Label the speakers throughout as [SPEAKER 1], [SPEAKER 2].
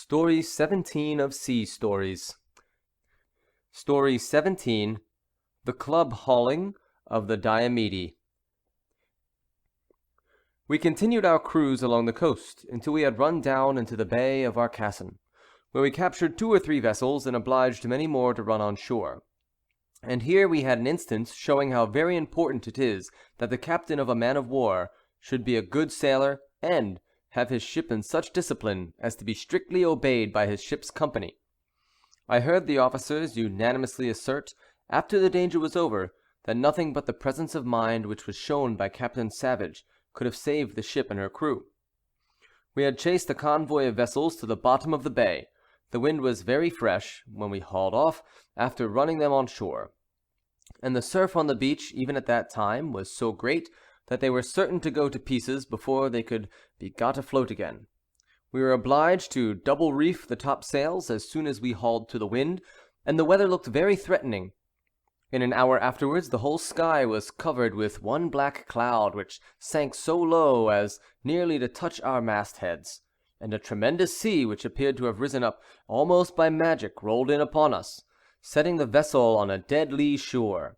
[SPEAKER 1] Story 17 of Sea Stories. Story 17, The Club Hauling of the Diomede. We continued our cruise along the coast until we had run down into the bay of Arcasson, where we captured 2 or 3 vessels and obliged many more to run on shore. And here we had an instance showing how very important it is that the captain of a man-of-war should be a good sailor and have his ship in such discipline as to be strictly obeyed by his ship's company. I heard the officers unanimously assert, after the danger was over, that nothing but the presence of mind which was shown by Captain Savage could have saved the ship and her crew. We had chased a convoy of vessels to the bottom of the bay. The wind was very fresh when we hauled off, after running them on shore, and the surf on the beach, even at that time, was so great that they were certain to go to pieces before they could be got afloat again. We were obliged to double reef the topsails as soon as we hauled to the wind, and the weather looked very threatening. In an hour afterwards the whole sky was covered with one black cloud, which sank so low as nearly to touch our mastheads, and a tremendous sea, which appeared to have risen up almost by magic, rolled in upon us, setting the vessel on a dead lee shore.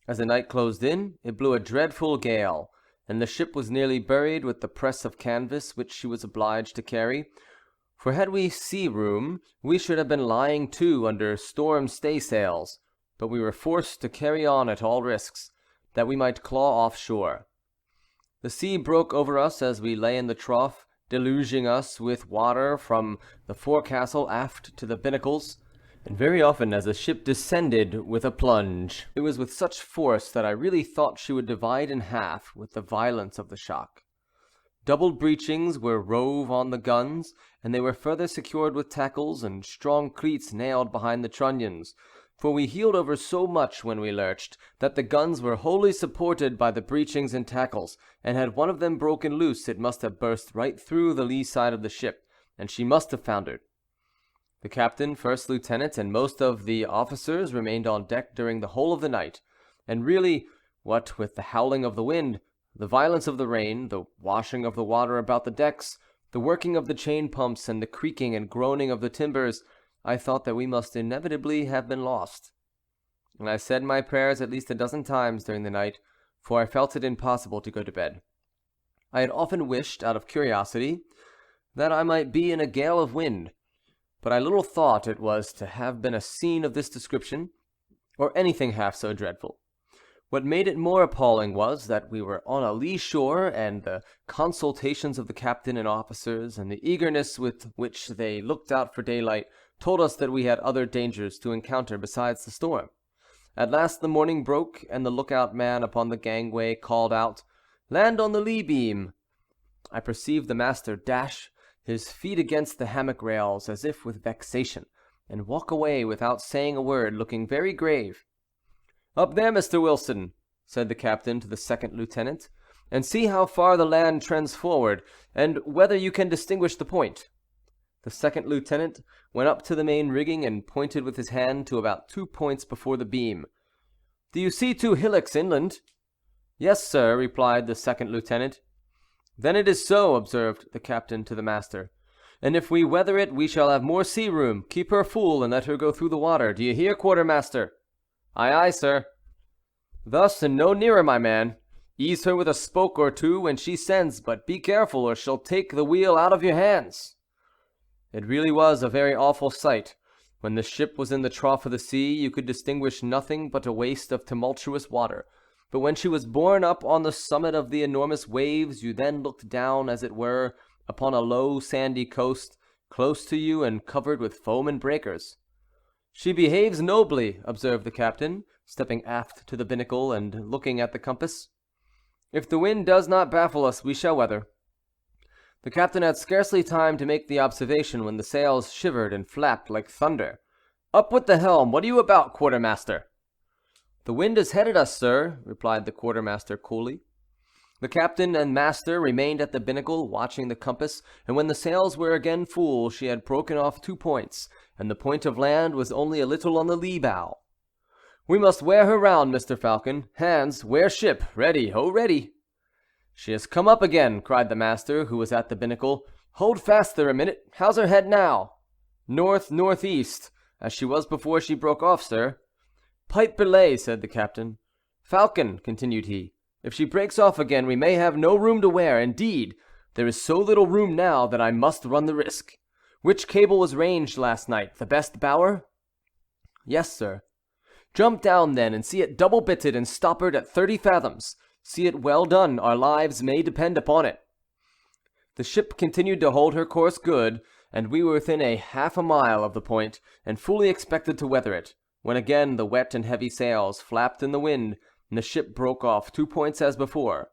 [SPEAKER 1] As the night closed in, it blew a dreadful gale, and the ship was nearly buried with the press of canvas which she was obliged to carry, for had we sea room, we should have been lying to under storm staysails, but we were forced to carry on at all risks, that we might claw off shore. The sea broke over us as we lay in the trough, deluging us with water from the forecastle aft to the binnacles, and very often as the ship descended with a plunge, it was with such force that I really thought she would divide in half with the violence of the shock. Double breechings were rove on the guns, and they were further secured with tackles and strong cleats nailed behind the trunnions, for we heeled over so much when we lurched, that the guns were wholly supported by the breechings and tackles, and had one of them broken loose it must have burst right through the lee side of the ship, and she must have foundered. The captain, first lieutenant, and most of the officers remained on deck during the whole of the night, and really, what with the howling of the wind, the violence of the rain, the washing of the water about the decks, the working of the chain pumps, and the creaking and groaning of the timbers, I thought that we must inevitably have been lost. And I said my prayers at least a dozen times during the night, for I felt it impossible to go to bed. I had often wished, out of curiosity, that I might be in a gale of wind, but I little thought it was to have been a scene of this description, or anything half so dreadful. What made it more appalling was, that we were on a lee shore, and the consultations of the captain and officers, and the eagerness with which they looked out for daylight, told us that we had other dangers to encounter besides the storm. At last the morning broke, and the lookout man upon the gangway called out, "Land on the lee beam!" I perceived the master dash his feet against the hammock rails, as if with vexation, and walk away without saying a word, looking very grave. "Up there, Mr. Wilson," said the captain to the second lieutenant, "and see how far the land trends forward, and whether you can distinguish the point." The second lieutenant went up to the main rigging and pointed with his hand to about 2 points before the beam. "Do you see 2 hillocks inland?" "Yes, sir," replied the second lieutenant. "Then it is so," observed the captain to the master, "and if we weather it we shall have more sea room. Keep her full and let her go through the water. Do you hear, quartermaster?" "Aye, aye, sir." "Thus, and no nearer, my man. Ease her with a spoke or 2 when she sends, but be careful or she'll take the wheel out of your hands." It really was a very awful sight. When the ship was in the trough of the sea, you could distinguish nothing but a waste of tumultuous water, but when she was borne up on the summit of the enormous waves, you then looked down, as it were, upon a low sandy coast, close to you and covered with foam and breakers. "She behaves nobly," observed the captain, stepping aft to the binnacle and looking at the compass. "If the wind does not baffle us, we shall weather." The captain had scarcely time to make the observation when the sails shivered and flapped like thunder. "Up with the helm! What are you about, quartermaster?" "The wind has headed us, sir," replied the quartermaster coolly. The captain and master remained at the binnacle, watching the compass, and when the sails were again full, she had broken off 2 points, and the point of land was only a little on the lee bow. "We must wear her round, Mr. Falcon. Hands, wear ship. Ready, ho, ready!" "She has come up again," cried the master, who was at the binnacle. Hold fast there a minute. How's her head now? North-northeast, as she was before she broke off, sir. Pipe belay, said the captain. Falcon, continued he, if she breaks off again, we may have no room to wear. Indeed, there is so little room now that I must run the risk. Which cable was ranged last night? The best bower? Yes, sir. Jump down, then, and see it double-bitted and stoppered at 30 fathoms. See it well done. Our lives may depend upon it. The ship continued to hold her course good, and we were within half a mile of the point, and fully expected to weather it, when again the wet and heavy sails flapped in the wind, and the ship broke off 2 points as before.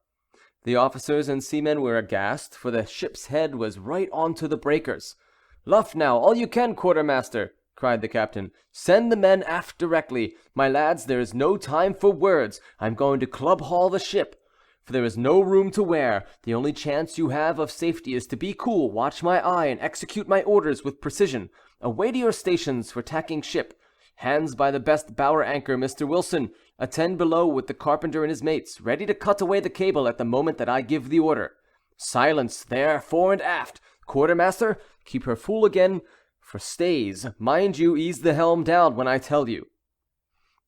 [SPEAKER 1] The officers and seamen were aghast, for the ship's head was right onto the breakers. Luff now, all you can, quartermaster, cried the captain. Send the men aft directly. My lads, there is no time for words. I'm going to club-haul the ship, for there is no room to wear. The only chance you have of safety is to be cool, watch my eye, and execute my orders with precision. Away to your stations for tacking ship. Hands by the best bower anchor, Mr. Wilson. Attend below with the carpenter and his mates, ready to cut away the cable at the moment that I give the order. Silence there, fore and aft. Quartermaster, keep her full again for stays. Mind you, ease the helm down when I tell you.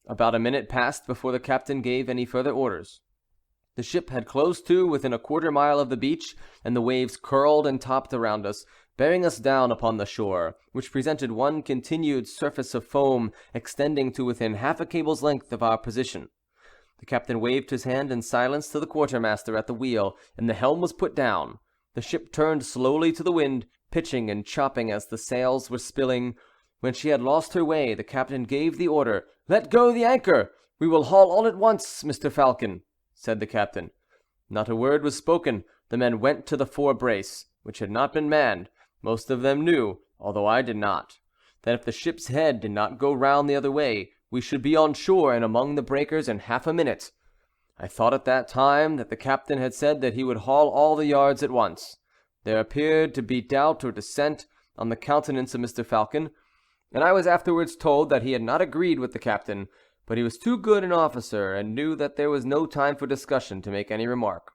[SPEAKER 1] About a minute passed before the captain gave any further orders. The ship had closed to within a quarter mile of the beach, and the waves curled and topped around us, bearing us down upon the shore, which presented one continued surface of foam extending to within half a cable's length of our position. The captain waved his hand in silence to the quartermaster at the wheel, and the helm was put down. The ship turned slowly to the wind, pitching and chopping as the sails were spilling. When she had lost her way, the captain gave the order, "Let go the anchor! We will haul all at once, Mr. Falcon," said the captain. Not a word was spoken. The men went to the fore brace, which had not been manned. Most of them knew, although I did not, that if the ship's head did not go round the other way, we should be on shore and among the breakers in half a minute. I thought at that time that the captain had said that he would haul all the yards at once. There appeared to be doubt or dissent on the countenance of Mr. Falcon, and I was afterwards told that he had not agreed with the captain, but he was too good an officer and knew that there was no time for discussion to make any remark.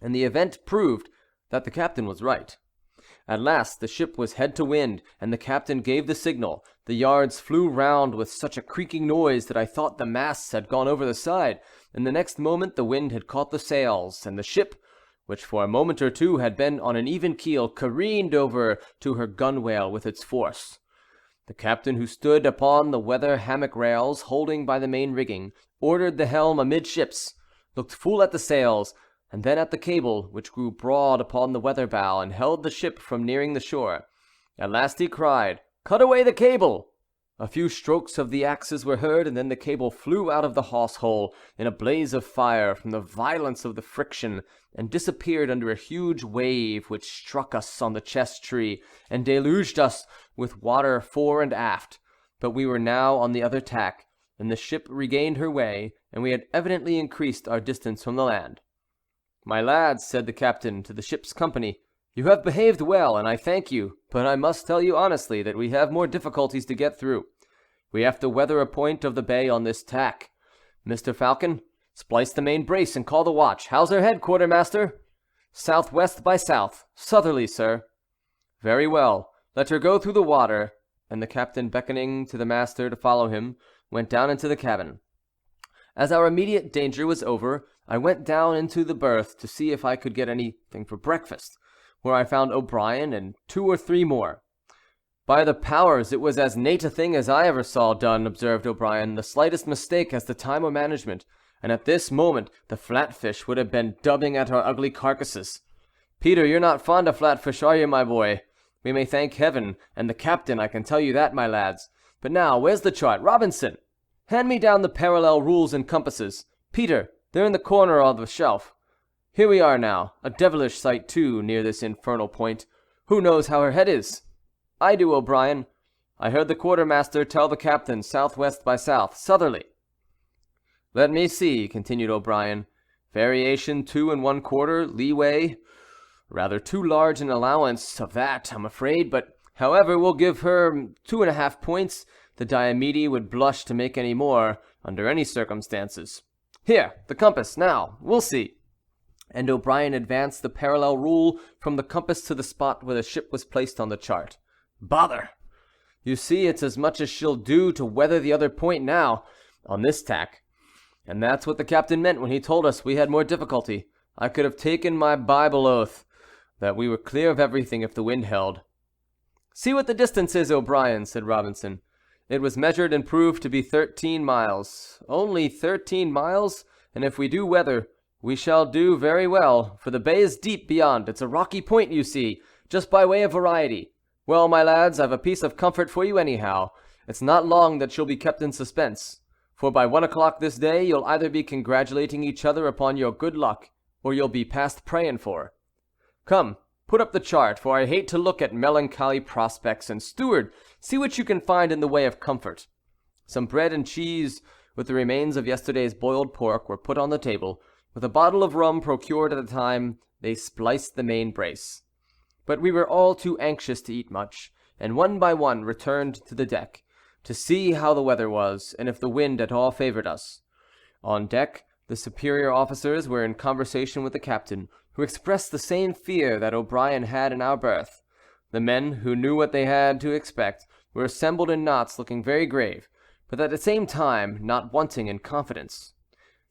[SPEAKER 1] And the event proved that the captain was right. At last the ship was head to wind, and the captain gave the signal. The yards flew round with such a creaking noise that I thought the masts had gone over the side, and the next moment the wind had caught the sails, and the ship, which for a moment or two had been on an even keel, careened over to her gunwale with its force. The captain, who stood upon the weather hammock rails, holding by the main rigging, ordered the helm amidships, looked full at the sails, and then at the cable, which grew broad upon the weather bow, and held the ship from nearing the shore. At last he cried, "Cut away the cable!" A few strokes of the axes were heard, and then the cable flew out of the hawse-hole in a blaze of fire from the violence of the friction, and disappeared under a huge wave which struck us on the chest-tree, and deluged us with water fore and aft. But we were now on the other tack, and the ship regained her way, and we had evidently increased our distance from the land. "My lads," said the captain to the ship's company, "you have behaved well, and I thank you, but I must tell you honestly that we have more difficulties to get through. We have to weather a point of the bay on this tack. Mr. Falcon, splice the main brace and call the watch. How's her head, quartermaster?" "Southwest by south. Southerly, sir." "Very well. Let her go through the water," and the captain, beckoning to the master to follow him, went down into the cabin. As our immediate danger was over, I went down into the berth to see if I could get anything for breakfast, where I found O'Brien and 2 or 3 more. "By the powers, it was as nate a thing as I ever saw done," observed O'Brien. "The slightest mistake as to time or management, and at this moment the flatfish would have been dubbing at our ugly carcasses. Peter, you're not fond of flatfish, are you, my boy? We may thank heaven, and the captain, I can tell you that, my lads. But now, where's the chart? Robinson, hand me down the parallel rules and compasses. Peter, they're in the corner of the shelf. Here we are now, a devilish sight too, near this infernal point. Who knows how her head is?" "I do, O'Brien. I heard the quartermaster tell the captain southwest by south, southerly." "Let me see," continued O'Brien. "Variation 2 1/4, leeway. Rather too large an allowance of that, I'm afraid, but however, we'll give her 2½ points. The Diomede would blush to make any more, under any circumstances. Here, the compass, now, we'll see." and O'Brien advanced the parallel rule from the compass to the spot where the ship was placed on the chart. "Bother! You see, it's as much as she'll do to weather the other point now, on this tack. And that's what the captain meant when he told us we had more difficulty. I could have taken my Bible oath that we were clear of everything if the wind held." "See what the distance is, O'Brien," said Robinson. "It was measured and proved to be 13 miles. Only 13 miles, and if we do weather, we shall do very well, for the bay is deep beyond. It's a rocky point, you see, just by way of variety. Well, my lads, I've a piece of comfort for you anyhow. It's not long that you'll be kept in suspense, for by 1 o'clock this day you'll either be congratulating each other upon your good luck, or you'll be past praying for. Come, put up the chart, for I hate to look at melancholy prospects, and steward, see what you can find in the way of comfort." Some bread and cheese, with the remains of yesterday's boiled pork, were put on the table. With a bottle of rum procured at the time, they spliced the main brace. But we were all too anxious to eat much, and one by one returned to the deck, to see how the weather was, and if the wind at all favoured us. On deck, the superior officers were in conversation with the captain, who expressed the same fear that O'Brien had in our berth. The men, who knew what they had to expect, were assembled in knots, looking very grave, but at the same time not wanting in confidence.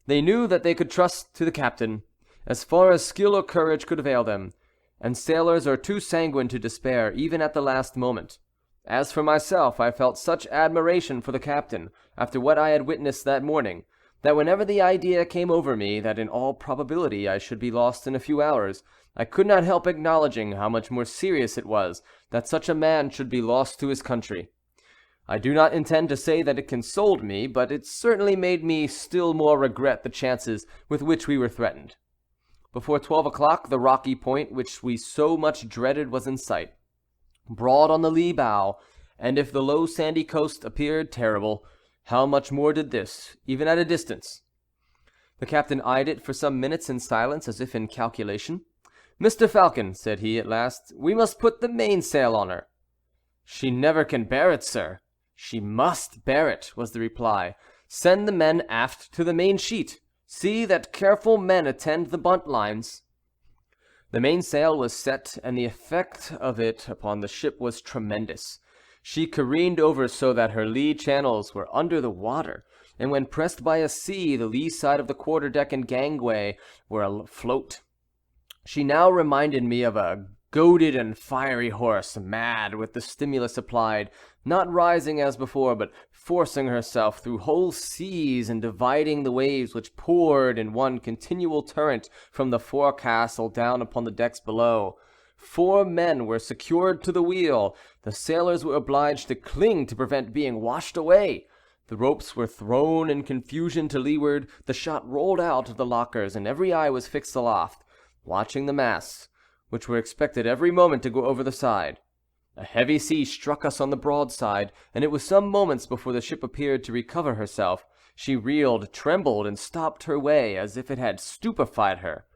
[SPEAKER 1] They knew that they could trust to the captain, as far as skill or courage could avail them, and sailors are too sanguine to despair even at the last moment. As for myself, I felt such admiration for the captain, after what I had witnessed that morning, that whenever the idea came over me that in all probability I should be lost in a few hours, I could not help acknowledging how much more serious it was that such a man should be lost to his country. I do not intend to say that it consoled me, but it certainly made me still more regret the chances with which we were threatened. Before 12 o'clock, the rocky point which we so much dreaded was in sight, broad on the lee bow, and if the low sandy coast appeared terrible, how much more did this, even at a distance. The captain eyed it for some minutes in silence, as if in calculation. "Mr. Falcon," said he at last, "we must put the mainsail on her." "She never can bear it, sir." "She must bear it," was the reply. "Send the men aft to the main sheet. See that careful men attend the buntlines." The mainsail was set, and the effect of it upon the ship was tremendous. She careened over so that her lee channels were under the water, and when pressed by a sea, the lee side of the quarter-deck and gangway were afloat. She now reminded me of a goaded and fiery horse, mad with the stimulus applied, not rising as before, but forcing herself through whole seas and dividing the waves which poured in one continual torrent from the forecastle down upon the decks below. 4 men were secured to the wheel. The sailors were obliged to cling to prevent being washed away. The ropes were thrown in confusion to leeward, the shot rolled out of the lockers, and every eye was fixed aloft, watching the masts, which were expected every moment to go over the side. A heavy sea struck us on the broadside, and it was some moments before the ship appeared to recover herself. She reeled, trembled, and stopped her way, as if it had stupefied her.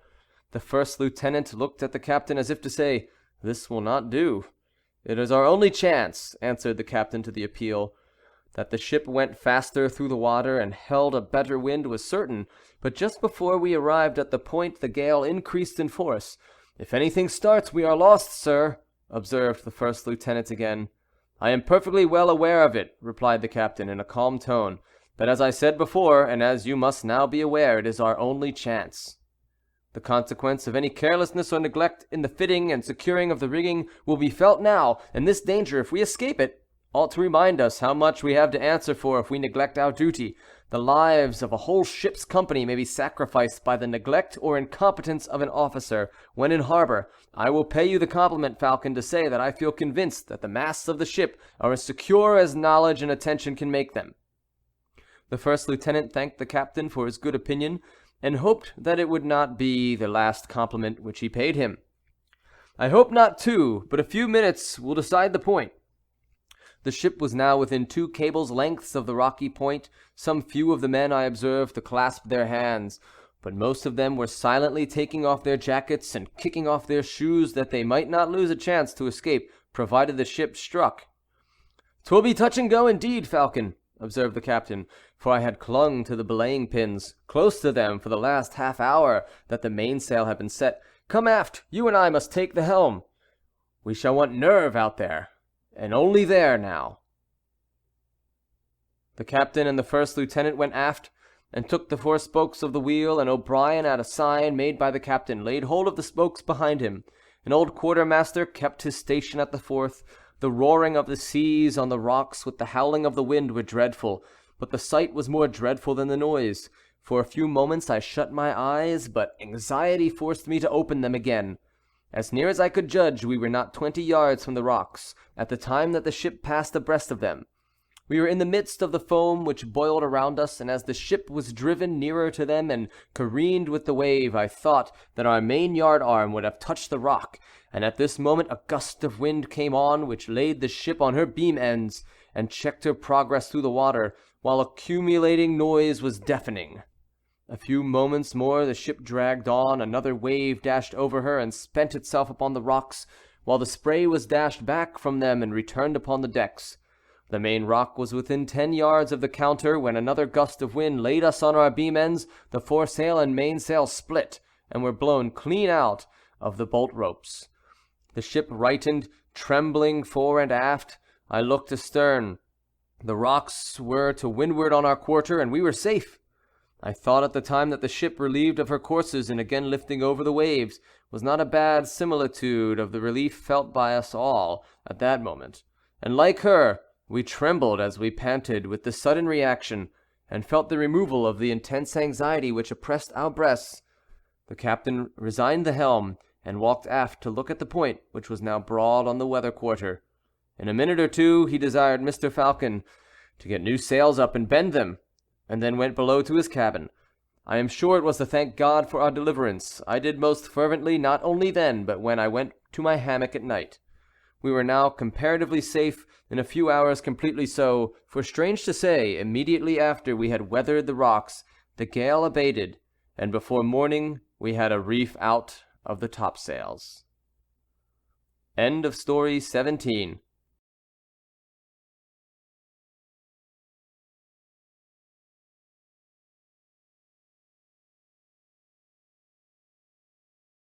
[SPEAKER 1] The first lieutenant looked at the captain as if to say, "This will not do." "It is our only chance," answered the captain to the appeal. That the ship went faster through the water and held a better wind was certain, but just before we arrived at the point the gale increased in force. "If anything starts, we are lost, sir," observed the first lieutenant again. "I am perfectly well aware of it," replied the captain in a calm tone, "but as I said before, and as you must now be aware, it is our only chance. The consequence of any carelessness or neglect in the fitting and securing of the rigging will be felt now, and this danger, if we escape it, ought to remind us how much we have to answer for if we neglect our duty. The lives of a whole ship's company may be sacrificed by the neglect or incompetence of an officer when in harbor. I will pay you the compliment, Falcon, to say that I feel convinced that the masts of the ship are as secure as knowledge and attention can make them." The first lieutenant thanked the captain for his good opinion, and hoped that it would not be the last compliment which he paid him. "I hope not too, but a few minutes will decide the point." The ship was now within 2 cables' lengths of the rocky point. Some few of the men I observed to clasp their hands, but most of them were silently taking off their jackets and kicking off their shoes, that they might not lose a chance to escape, provided the ship struck. "'Twill be touch and go indeed, Falcon," observed the captain, for I had clung to the belaying pins, close to them for the last half-hour that the mainsail had been set. "Come aft, you and I must take the helm. We shall want nerve out there, and only there now." The captain and the first lieutenant went aft, and took the 4 spokes of the wheel, and O'Brien, at a sign made by the captain, laid hold of the spokes behind him. An old quartermaster kept his station at the fourth. The roaring of the seas on the rocks with the howling of the wind were dreadful, but the sight was more dreadful than the noise. For a few moments I shut my eyes, but anxiety forced me to open them again. As near as I could judge, we were not 20 yards from the rocks at the time that the ship passed abreast of them. We were in the midst of the foam which boiled around us, and as the ship was driven nearer to them and careened with the wave, I thought that our main yard arm would have touched the rock, and at this moment a gust of wind came on, which laid the ship on her beam ends, and checked her progress through the water, while accumulating noise was deafening. A few moments more the ship dragged on, another wave dashed over her and spent itself upon the rocks, while the spray was dashed back from them and returned upon the decks. The main rock was within 10 yards of the counter, when another gust of wind laid us on our beam ends. The foresail and mainsail split, and were blown clean out of the bolt ropes. The ship rightened, trembling fore and aft. I looked astern. The rocks were to windward on our quarter, and we were safe. I thought at the time that the ship, relieved of her courses and again lifting over the waves, was not a bad similitude of the relief felt by us all at that moment, and like her, we trembled as we panted with the sudden reaction, and felt the removal of the intense anxiety which oppressed our breasts. The captain resigned the helm, and walked aft to look at the point, which was now broad on the weather quarter. In a minute or two he desired Mr. Falcon to get new sails up and bend them, and then went below to his cabin. I am sure it was to thank God for our deliverance. I did most fervently, not only then, but when I went to my hammock at night. We were now comparatively safe, in a few hours completely so, for strange to say, immediately after we had weathered the rocks, the gale abated, and before morning we had a reef out of the topsails. End of story 17.